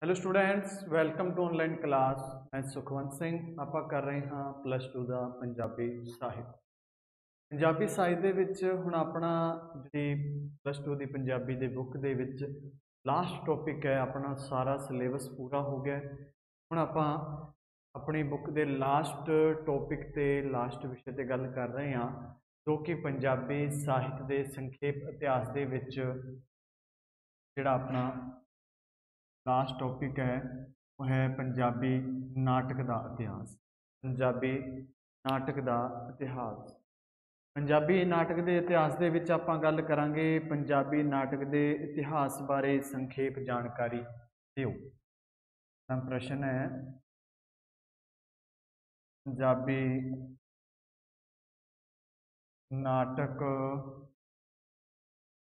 Hello students, welcome to online class. मैं सुखवंत सिंह। ਆਪਾਂ ਕਰ ਰਹੇ ਹਾਂ +2 ਦਾ ਪੰਜਾਬੀ ਸਾਹਿਤ। ਪੰਜਾਬੀ ਸਾਹਿਤ ਦੇ ਵਿੱਚ ਹੁਣ ਆਪਣਾ ਜਿਹੜੀ +2 ਦੀ ਪੰਜਾਬੀ ਦੇ ਬੁੱਕ ਦੇ ਵਿੱਚ ਲਾਸਟ ਟੌਪਿਕ ਹੈ। ਆਪਣਾ ਸਾਰਾ ਸਿਲੇਬਸ ਪੂਰਾ ਹੋ ਗਿਆ। ਹੁਣ ਆਪਾਂ ਆਪਣੀ ਬੁੱਕ ਦੇ ਲਾਸਟ ਟੌਪਿਕ ਤੇ ਲਾਸਟ ਵਿਸ਼ੇ ਤੇ ਗੱਲ ਕਰ ਰਹੇ ਹਾਂ, ਜੋ ਕਿ ਪੰਜਾਬੀ ਸਾਹਿਤ ਦੇ ਸੰਖੇਪ ਇਤਿਹਾਸ ਦੇ ਵਿੱਚ ਜਿਹੜਾ ਆਪਣਾ लास्ट टॉपिक है वह है पंजाबी नाटक का इतिहास। पंजाबी नाटक का इतिहास। पंजाबी नाटक के इतिहास के विच आपां गल करांगे। पंजाबी नाटक के इतिहास बारे संखेप जानकारी दिओ। प्रश्न है पंजाबी नाटक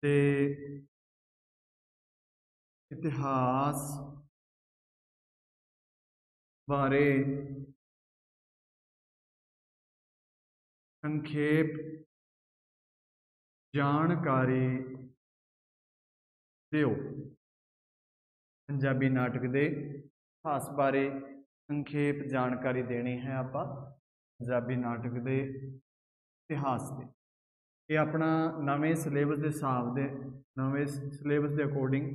के इतिहास बारे संखेप जानकारी दिओ। पंजाबी नाटक के इतिहास बारे संखेप जानकारी देनी है आपां पंजाबी नाटक के इतिहास से। ये अपना नवे सिलेबस के हिसाब से नवे सिलेबस के अकॉर्डिंग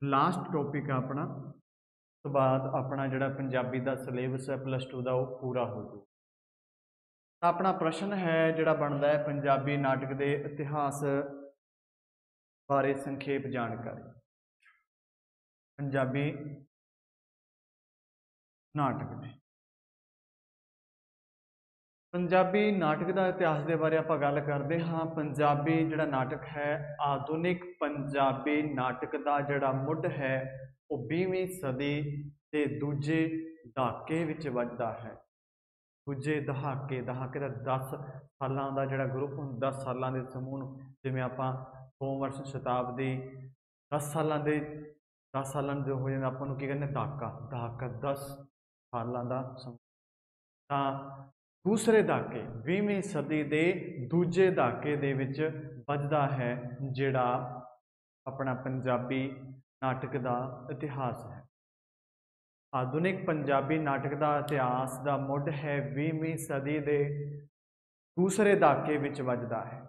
लास्ट टॉपिक है अपना। तो बाद अपना जिहड़ा पंजाबी का सिलेबस है +2 का वो पूरा हो जाए। तो अपना प्रश्न है जिहड़ा बनता है पंजाबी नाटक के इतिहास बारे संखेप जानकारी। पंजाबी नाटक में पंजाबी नाटक का इतिहास के बारे आप गल करते हाँ। पंजाबी जिहड़ा नाटक है आधुनिक पंजाबी नाटक का जिहड़ा मुढ़ है वो 20वीं सदी के दूजे दहाके विच वजदा है। दूजे दहाके दहाके का 10 सालों का जिहड़ा ग्रुप 10 सालों के समूह जिवें आपां 100 वर्ष शताब्दी 10 सालों के 10 सालों जो हो जाता आपां नूं की कहंदे दहाका दहाका 10 सालों का समूह। तां दूसरे दहाके 20वीं सदी के दूजे दहाके दे विच वजदा है जिहड़ा अपना पंजाबी नाटक का इतिहास है। आधुनिक पंजाबी नाटक का इतिहास का मुढ़ है 20वीं सदी के दूसरे दहाके विच वजदा है।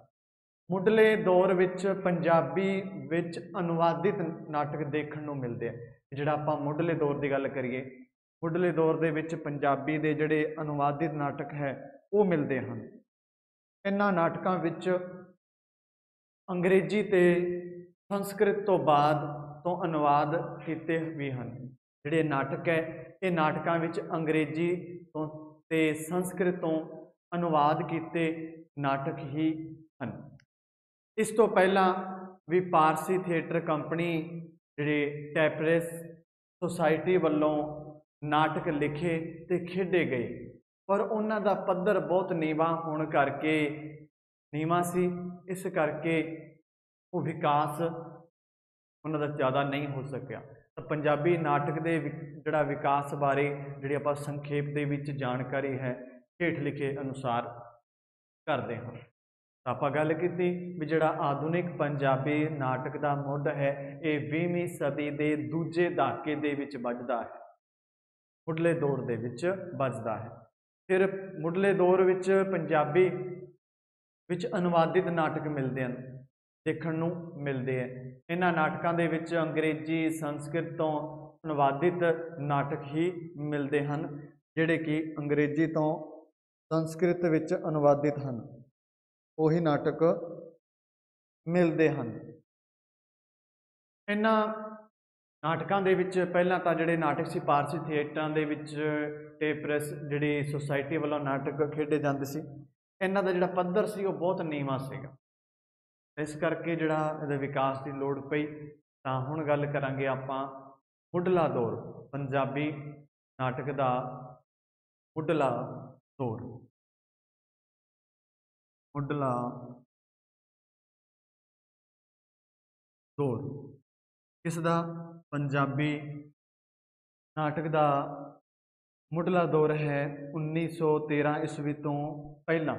मुढ़ले दौर विच पंजाबी विच अनुवादित नाटक देखण नूं मिलदे हैं। जिहड़ा आपां मुढ़ले दौर की गल करिए, मुढ़ले दौर के विच पंजाबी के जिहड़े अनुवादित नाटक है वो मिलते हैं। इन्हां नाटकां विच अंग्रेजी ते संस्कृत तो बाद तो अनुवाद किए भी हैं। जिहड़े नाटक है ये नाटकां विच अंग्रेजी तो ते संस्कृत तो अनुवाद किए नाटक ही हैं। इस तो पहला भी पारसी थिएटर कंपनी जिहड़ी टैपरेस सोसाइटी वालों नाटक लिखे ते खेडे गए, पर उन्हां दा पद्धर बहुत नीवा होने करके नीवा सी। इस करके वो विकास उन्हां दा ज़्यादा नहीं हो सकिया। तो पंजाबी नाटक के जिहड़ा विकास बारे जिहड़ी आपां संखेप दे विच जानकारी है हेठ लिखे अनुसार करते हैं। आपां गल कीती भी जिहड़ा आधुनिक पंजाबी नाटक का मुढ़ है ये 20वीं सदी के दूजे दहाके दे विच वजदा है। मुढ़ले दौर दे विच वजदा है। फिर मुढ़ले दौर विच पंजाबी विच अनुवादित नाटक मिलते हैं, देखण नूं मिलते हैं। इन्हां नाटकां दे विच अंग्रेजी संस्कृत तो अनुवादित नाटक ही मिलते हैं, जिहड़े कि अंग्रेजी तो संस्कृत विच अनुवादित हैं। वही नाटक मिलते हैं। इन्हां नाटकों के पहला तो जोड़े नाटक से पारसी थिएटरां दे विच टेपरेस जिहड़ी सोसाइटी वालों नाटक खेडे जाते सी, इन्हां दा जिहड़ा पद्धर सी वो बहुत नीवा सीगा। इस करके जिहड़ा इहदे विकास की लोड़ पई। तां हुण गल करांगे आपां मुढ़ला दौर पंजाबी नाटक का मुढ़ला दौर। मुढ़ला दौर किसदा? पंजाबी नाटक का मुढ़ला दौर है 1913 ईस्वी तो पहला।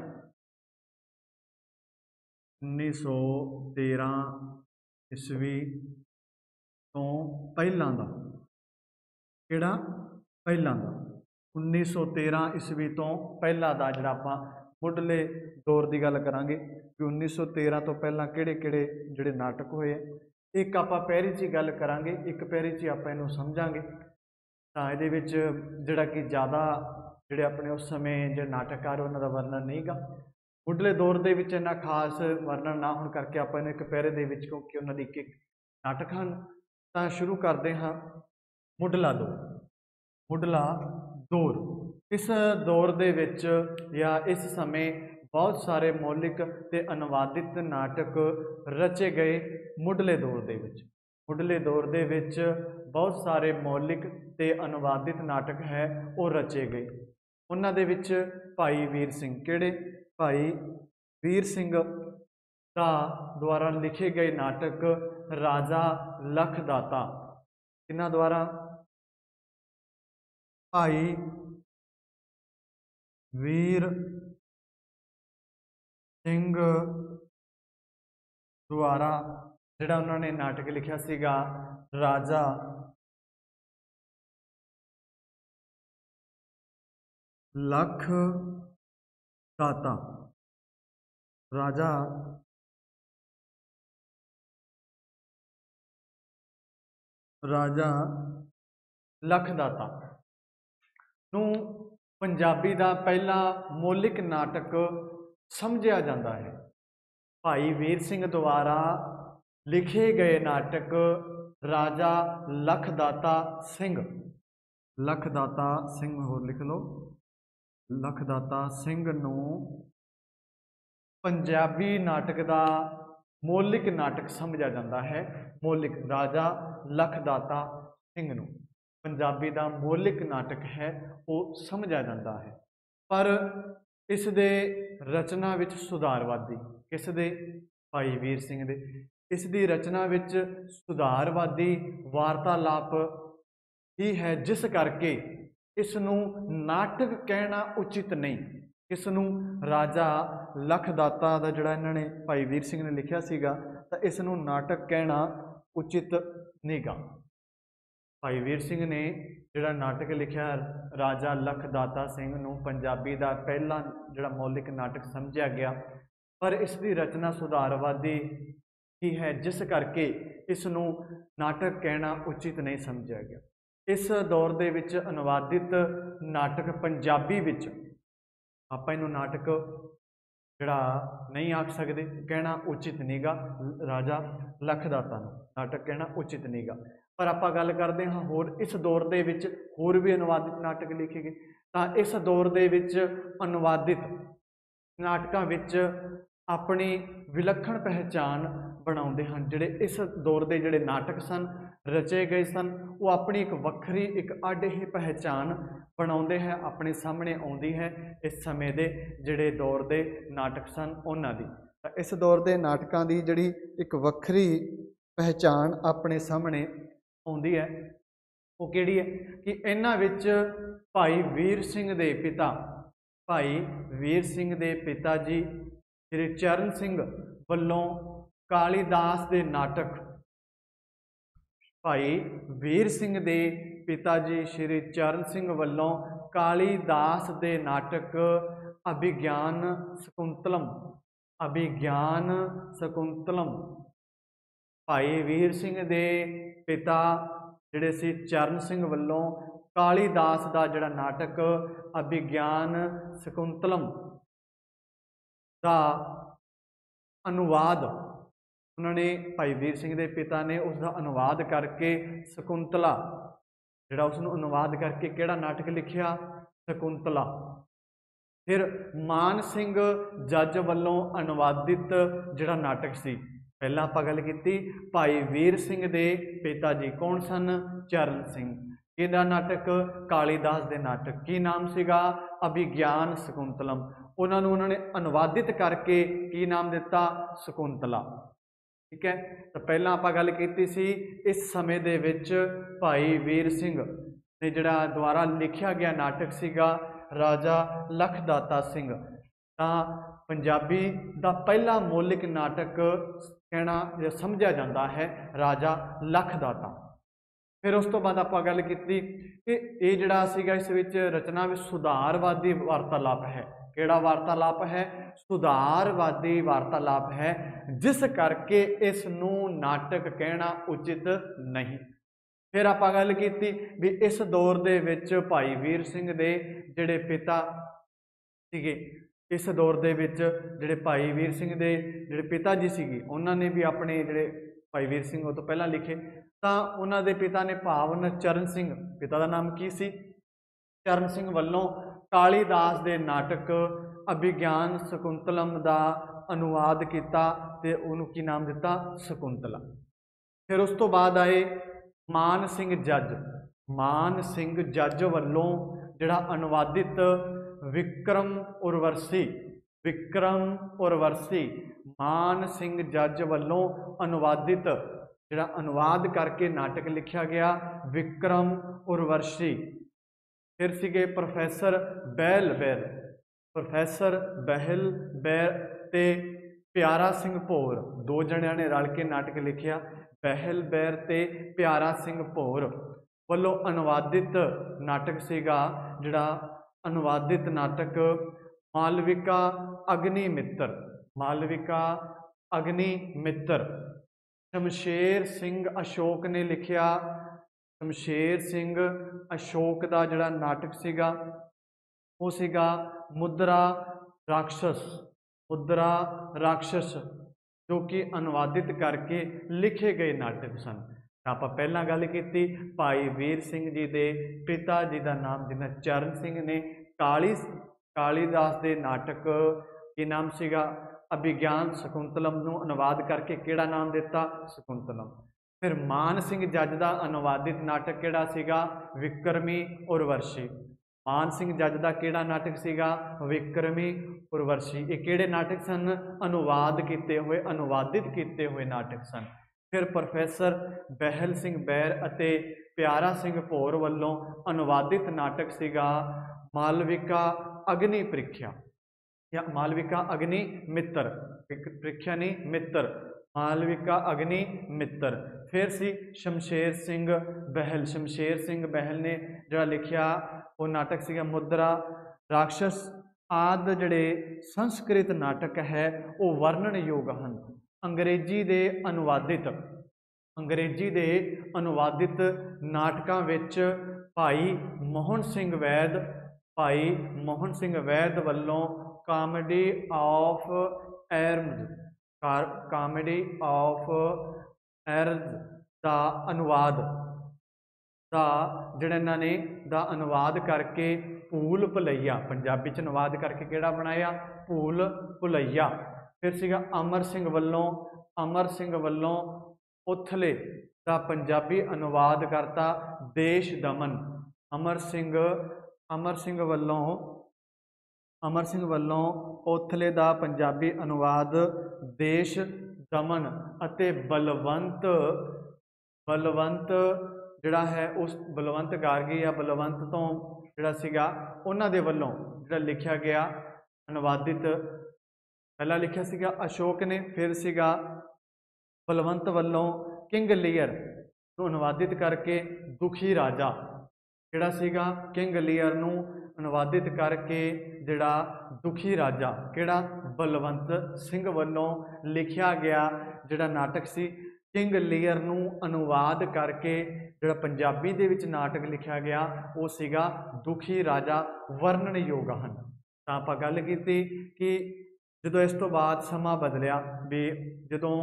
1913 ईस्वी तो पहलों का ਕਿਹੜਾ ਪਹਿਲਾਂ ਦਾ 1913 ਈਸਵੀ ਤੋਂ ਪਹਿਲਾਂ ਦਾ ਜਿਹੜਾ ਆਪਾਂ ਮੁੱਢਲੇ ਦੌਰ ਦੀ ਗੱਲ ਕਰਾਂਗੇ ਕਿ 1913 ਤੋਂ ਪਹਿਲਾਂ ਕਿਹੜੇ ਕਿਹੜੇ ਜਿਹੜੇ ਨਾਟਕ ਹੋਏ ਆ। ਇੱਕ ਆਪਾਂ ਪਹਿਰੀ 'ਚ ਹੀ ਗੱਲ ਕਰਾਂਗੇ, ਇੱਕ ਪਹਿਰੀ 'ਚ ਹੀ ਆਪਾਂ ਇਹਨੂੰ ਸਮਝਾਂਗੇ। ਤਾਂ ਇਹਦੇ ਵਿੱਚ ਜਿਹੜਾ ਕਿ ਜ਼ਿਆਦਾ ਜਿਹੜੇ ਆਪਣੇ ਉਸ ਸਮੇਂ ਜਿਹੜੇ ਨਾਟਕਕਾਰ ਉਹਨਾਂ ਦਾ ਵਰਣਨ ਨਹੀਂ ਗਾ। ਮੁੱਢਲੇ ਦੌਰ ਦੇ ਵਿੱਚ ਇੰਨਾ ਖਾਸ ਵਰਣਨ ਨਾ ਹੋਣ ਕਰਕੇ ਆਪਾਂ ਇਹਨੂੰ ਇੱਕ ਪਹਿਰੇ ਦੇ ਵਿੱਚ, ਕਿਉਂਕਿ ਉਹਨਾਂ ਦੀ ਇੱਕ ਨਾਟਕ ਹਨ। ਤਾਂ ਸ਼ੁਰੂ ਕਰਦੇ ਹਾਂ ਮੁੱਢਲਾ ਦੌਰ। ਮੁੱਢਲਾ ਦੌਰ, ਇਸ ਦੌਰ ਦੇ ਵਿੱਚ ਜਾਂ ਇਸ ਸਮੇਂ ਬਹੁਤ ਸਾਰੇ ਮੌਲਿਕ ਤੇ ਅਨੁਵਾਦਿਤ ਨਾਟਕ ਰਚੇ ਗਏ। ਮੁੱਢਲੇ ਦੌਰ ਦੇ ਵਿੱਚ, ਮੁੱਢਲੇ ਦੌਰ ਦੇ ਵਿੱਚ ਬਹੁਤ ਸਾਰੇ ਮੌਲਿਕ ਤੇ ਅਨੁਵਾਦਿਤ ਨਾਟਕ ਹੈ ਉਹ ਰਚੇ ਗਏ। ਉਹਨਾਂ ਦੇ ਵਿੱਚ ਭਾਈ ਵੀਰ ਸਿੰਘ, ਕਿਹੜੇ ਭਾਈ ਵੀਰ ਸਿੰਘ ਦਾ ਦੁਆਰਾ ਲਿਖੇ ਗਏ ਨਾਟਕ ਰਾਜਾ ਲਖਦਾਤਾ। ਇਹਨਾਂ ਦੁਆਰਾ ਭਾਈ ਵੀਰ ਸਿੰਘ ਦੁਆਰਾ ਜਿਹੜਾ ਉਹਨਾਂ ਨੇ ਨਾਟਕ ਲਿਖਿਆ ਸੀਗਾ ਰਾਜਾ ਲਖਦਾਤਾ। ਰਾਜਾ ਲਖਦਾਤਾ ਨੂੰ ਪੰਜਾਬੀ ਦਾ ਪਹਿਲਾ ਮੌਲਿਕ ਨਾਟਕ ਸਮਝਿਆ ਜਾਂਦਾ ਹੈ। ਭਾਈ ਵੀਰ ਸਿੰਘ ਦੁਆਰਾ ਲਿਖੇ ਗਏ ਨਾਟਕ ਰਾਜਾ ਲਖਦਾਤਾ ਸਿੰਘ, ਲਖਦਾਤਾ ਸਿੰਘ ਹੋਰ ਲਿਖ ਲਓ, ਲਖਦਾਤਾ ਸਿੰਘ ਨੂੰ ਪੰਜਾਬੀ ਨਾਟਕ ਦਾ ਮੌਲਿਕ ਨਾਟਕ ਸਮਝਿਆ ਜਾਂਦਾ ਹੈ। ਮੌਲਿਕ ਰਾਜਾ ਲਖਦਾਤਾ ਸਿੰਘ ਨੂੰ ਪੰਜਾਬੀ ਦਾ ਮੌਲਿਕ ਨਾਟਕ ਹੈ ਉਹ ਸਮਝਿਆ ਜਾਂਦਾ ਹੈ। ਪਰ ਇਸ ਦੇ ਰਚਨਾ ਵਿੱਚ ਸੁਧਾਰਵਾਦੀ, ਕਿਸ ਦੇ? ਭਾਈ ਵੀਰ ਸਿੰਘ ਦੇ। ਇਸ ਦੀ ਰਚਨਾ ਵਿੱਚ ਸੁਧਾਰਵਾਦੀ ਵਾਰਤਾਲਾਪ ਹੀ ਹੈ, ਜਿਸ ਕਰਕੇ ਇਸ ਨੂੰ ਨਾਟਕ ਕਹਿਣਾ ਉਚਿਤ ਨਹੀਂ। ਇਸ ਨੂੰ ਰਾਜਾ ਲਖਦਾਤਾ ਦਾ ਜਿਹੜਾ ਇਹਨਾਂ ਨੇ ਭਾਈ ਵੀਰ ਸਿੰਘ ਨੇ ਲਿਖਿਆ ਸੀਗਾ, ਤਾਂ ਇਸ ਨੂੰ ਨਾਟਕ ਕਹਿਣਾ ਉਚਿਤ ਨਹੀਂ ਗਾ। ਭਾਈ ਵੀਰ ਸਿੰਘ ਨੇ ਜਿਹੜਾ ਨਾਟਕ ਲਿਖਿਆ ਰਾਜਾ ਲਖਦਾਤਾ ਸਿੰਘ ਨੂੰ ਪੰਜਾਬੀ ਦਾ ਪਹਿਲਾ ਜਿਹੜਾ ਮੌਲਿਕ ਨਾਟਕ ਸਮਝਿਆ ਗਿਆ, ਪਰ ਇਸ ਦੀ ਰਚਨਾ ਸੁਧਾਰਵਾਦੀ ਹੀ ਹੈ, ਜਿਸ ਕਰਕੇ ਇਸ ਨੂੰ ਨਾਟਕ ਕਹਿਣਾ ਉਚਿਤ ਨਹੀਂ ਸਮਝਿਆ ਗਿਆ। ਇਸ ਦੌਰ ਦੇ ਵਿੱਚ ਅਨੁਵਾਦਿਤ ਨਾਟਕ ਪੰਜਾਬੀ ਵਿੱਚ ਆਪਾਂ ਇਹਨੂੰ ਨਾਟਕ ਜਿਹੜਾ ਨਹੀਂ ਆਖ ਸਕਦੇ, ਕਹਿਣਾ ਉਚਿਤ ਨਹੀਂ ਗਾ। ਰਾਜਾ ਲਖਦਾਤਾ ਨੂੰ ਨਾਟਕ ਕਹਿਣਾ ਉਚਿਤ ਨਹੀਂ ਗਾ। ਪਰ ਆਪਾਂ ਗੱਲ ਕਰਦੇ ਹਾਂ ਹੋਰ ਇਸ ਦੌਰ ਦੇ ਵਿੱਚ ਹੋਰ ਵੀ ਅਨੁਵਾਦਿਤ ਨਾਟਕ ਲਿਖੇ ਗਏ। ਤਾਂ ਇਸ ਦੌਰ ਦੇ ਵਿੱਚ ਅਨੁਵਾਦਿਤ ਨਾਟਕਾਂ ਵਿੱਚ ਆਪਣੀ ਵਿਲੱਖਣ ਪਹਿਚਾਣ ਬਣਾਉਂਦੇ ਹਨ। ਜਿਹੜੇ ਇਸ ਦੌਰ ਦੇ ਜਿਹੜੇ ਨਾਟਕ ਸਨ, ਰਚੇ ਗਏ ਸਨ, ਉਹ ਆਪਣੀ ਇੱਕ ਵੱਖਰੀ, ਇੱਕ ਅੱਡ ਹੀ ਪਹਿਚਾਣ ਬਣਾਉਂਦੇ ਹੈ, ਆਪਣੇ ਸਾਹਮਣੇ ਆਉਂਦੀ ਹੈ ਇਸ ਸਮੇਂ ਦੇ ਜਿਹੜੇ ਦੌਰ ਦੇ ਨਾਟਕ ਸਨ ਉਹਨਾਂ ਦੀ। ਤਾਂ ਇਸ ਦੌਰ ਦੇ ਨਾਟਕਾਂ ਦੀ ਜਿਹੜੀ ਇੱਕ ਵੱਖਰੀ ਪਹਿਚਾਣ ਆਪਣੇ ਸਾਹਮਣੇ ਆਉਂਦੀ ਹੈ ਉਹ ਕਿਹੜੀ ਹੈ ਕਿ ਇਹਨਾਂ ਵਿੱਚ ਭਾਈ ਵੀਰ ਸਿੰਘ ਦੇ ਪਿਤਾ, ਭਾਈ ਵੀਰ ਸਿੰਘ ਦੇ ਪਿਤਾ ਜੀ ਸ਼੍ਰੀ ਚਰਨ ਸਿੰਘ ਵੱਲੋਂ ਕਾਲੀਦਾਸ ਦੇ ਨਾਟਕ, ਭਾਈ ਵੀਰ ਸਿੰਘ ਦੇ ਪਿਤਾ ਜੀ ਸ਼੍ਰੀ ਚਰਨ ਸਿੰਘ ਵੱਲੋਂ ਕਾਲੀਦਾਸ ਦੇ ਨਾਟਕ ਅਭਿਗਿਆਨ ਸ਼ਕੁੰਤਲਮ, ਅਭਿਗਿਆਨ ਸ਼ਕੁੰਤਲਮ, ਭਾਈ ਵੀਰ ਸਿੰਘ ਦੇ ਪਿਤਾ ਜਿਹੜੇ ਸੀ ਚਰਨ ਸਿੰਘ ਵੱਲੋਂ ਕਾਲੀਦਾਸ ਦਾ ਜਿਹੜਾ ਨਾਟਕ ਅਭਿਗਿਆਨ ਸ਼ਕੁੰਤਲਮ ਦਾ ਅਨੁਵਾਦ ਉਹਨਾਂ ਨੇ, ਭਾਈ ਵੀਰ ਸਿੰਘ ਦੇ ਪਿਤਾ ਨੇ ਉਸ ਦਾ ਅਨੁਵਾਦ ਕਰਕੇ ਸ਼ਕੁੰਤਲਾ ਜਿਹੜਾ ਉਸ ਨੂੰ ਅਨੁਵਾਦ ਕਰਕੇ ਕਿਹੜਾ ਨਾਟਕ ਲਿਖਿਆ? ਸ਼ਕੁੰਤਲਾ। ਫਿਰ ਮਾਨ ਸਿੰਘ ਜੱਜ ਵੱਲੋਂ ਅਨੁਵਾਦਿਤ ਜਿਹੜਾ ਨਾਟਕ ਸੀ, ਪਹਿਲਾਂ ਆਪਾਂ ਗੱਲ ਕੀਤੀ ਭਾਈ ਵੀਰ ਸਿੰਘ ਦੇ ਪਿਤਾ ਜੀ ਕੌਣ ਸਨ? ਚਰਨ ਸਿੰਘ। ਇਹਦਾ ਨਾਟਕ ਕਾਲੀਦਾਸ ਦੇ ਨਾਟਕ, ਕੀ ਨਾਮ ਸੀਗਾ? ਅਭਿਗਿਆਨ ਸ਼ਕੁੰਤਲਮ। ਉਹਨਾਂ ਨੂੰ ਉਹਨਾਂ ਨੇ ਅਨੁਵਾਦਿਤ ਕਰਕੇ ਕੀ ਨਾਮ ਦਿੱਤਾ? ਸ਼ਕੁੰਤਲਾ। ਠੀਕ ਹੈ। ਤਾਂ ਪਹਿਲਾਂ ਆਪਾਂ ਗੱਲ ਕੀਤੀ ਸੀ ਇਸ ਸਮੇਂ ਦੇ ਵਿੱਚ ਭਾਈ ਵੀਰ ਸਿੰਘ ਨੇ ਜਿਹੜਾ ਦੁਆਰਾ ਲਿਖਿਆ ਗਿਆ ਨਾਟਕ ਸੀਗਾ ਰਾਜਾ ਲਖਦਾਤਾ ਸਿੰਘ। ਤਾਂ ਪੰਜਾਬੀ ਦਾ ਪਹਿਲਾ ਮੌਲਿਕ ਨਾਟਕ ਕਹਿਣਾ ਜਾਂ ਸਮਝਿਆ ਜਾਂਦਾ ਹੈ ਰਾਜਾ ਲਖਦਾਤਾ। फिर उस तो बाद आपां गल कीती कि ये जिहड़ा सीगा इस विच रचना विच सुधारवादी वार्तालाप है। किहड़ा वार्तालाप है? सुधारवादी वार्तालाप है, जिस करके इस नूं नाटक कहना उचित नहीं। फिर आपां गल कीती भी इस दौर दे विच भाई वीर सिंह दे जिहड़े पिता सीगे, इस दौर दे विच जिहड़े भाई वीर सिंह दे जिहड़े पिता जी सीगे, उन्हां ने भी अपने जिहड़े भाई वीर सिंह उस तो पहलां लिखे, तां उन्हां दे पिता ने भावन चरण सिंह, पिता दा नाम की सी? चरण सिंह वल्लों कालीदास दे नाटक अभिज्ञान शकुंतलम दा अनुवाद किया ते उहनूं की नाम दिता? शकुंतला। फिर उस तो बाद आए मान सिंह जज। मान सिंह जज वल्लों जिहड़ा अनुवादित विक्रम उर्वशी, विक्रम उर्वशी मान सिंह जज वल्लों अनुवादित जिहड़ा अनुवाद करके नाटक लिखा गया विक्रम उर्वशी। फिर सीगे प्रोफैसर बहल बैर, प्रोफैसर बहल बैर ते प्यारा सिंह भौर, दो जणियां ने रल के नाटक लिखिया। बहल बैर ते प्यारा सिंह भौर वल्लों अनुवादित नाटक सीगा जिहड़ा अनुवादित नाटक मालविका अग्नि मित्र, मालविका अग्नि मित्र। शमशेर सिंह अशोक ने लिखिया। शमशेर सिंह अशोक का जिहड़ा नाटक सीगा वो सीगा मुद्रा राक्षस, मुद्रा राक्षस, जो कि अनुवादित करके लिखे गए नाटक सन। आप पहला गल की भाई वीर सिंह जी के पिता जी का नाम जिन्हें चरण सिंह ने कालीदास के नाटक की नाम सीगा अभिज्ञान शकुंतलम नूं अनुवाद करके किहड़ा नाम दिता? शकुंतलम। फिर मान सिंह जज का अनुवादित नाटक किहड़ा सीगा? विक्रमी उर्वशी। मान सिंह जज का किहड़ा नाटक सीगा? विक्रमी उर्वशी। ये किहड़े नाटक सन? अनुवाद किए हुए, अनुवादित किए हुए नाटक सन। फिर प्रोफैसर बहल सिंह बैर अते प्यारा सिंह भौर वल्लों अनुवादित नाटक सीगा मालविका अग्नि प्रीख्या या मालविका अग्नि मित्र, प्रीख्या नहीं मित्र, मालविका अग्नि मित्र। फिर सी शमशेर सिंह बहल, शमशेर सिंह बहल ने जो लिखिया वो नाटक सीगा मुद्रा राक्षस। आदि जिहड़े संस्कृत नाटक है वो वर्णन योग हैं। अंग्रेजी दे अनुवादित, अंग्रेजी दे अनुवादित नाटकों विच भाई मोहन सिंह वैद, भाई मोहन सिंह वैद वल्लों Comedy of Errors, Comedy of Errors का अनुवाद दा जिहड़ा इन्हां ने दा अनुवाद करके भूल भुलैया, पंजाबी च अनुवाद करके किहड़ा बनाया? भूल भुलैया। फिर सीगा अमर सिंह वल्लों, अमर सिंह वल्लों उथले का पंजाबी अनुवाद करता देश दमन। अमर सिंह वल्लों, अमर सिंह वल्लों उथले का पंजाबी अनुवाद देश दमन अते बलवंत, बलवंत जिहड़ा है उस बलवंत गार्गी या बलवंत तो जिहड़ा सीगा उन्हां दे वल्लों जिहड़ा लिखिया गया अनुवादित, पहला लिखिया सीगा अशोक ने, फिर सीगा बलवंत वल्लों किंग लीयर नूं अनुवादित करके दुखी राजा, जिहड़ा सीगा किंग लीयर नूं अनुवादित करके जिहड़ा दुखी राजा, किहड़ा बलवंत सिंह वल्लों लिखिया गया जिहड़ा नाटक सी। किंग लीयर नूं अनुवाद करके जिहड़ा पंजाबी दे विच नाटक लिखिया गया वो सीगा दुखी राजा, वर्णन योग हन। तां आपां गल कीती कि जदों इस तो बाद समा बदलिया भी जदों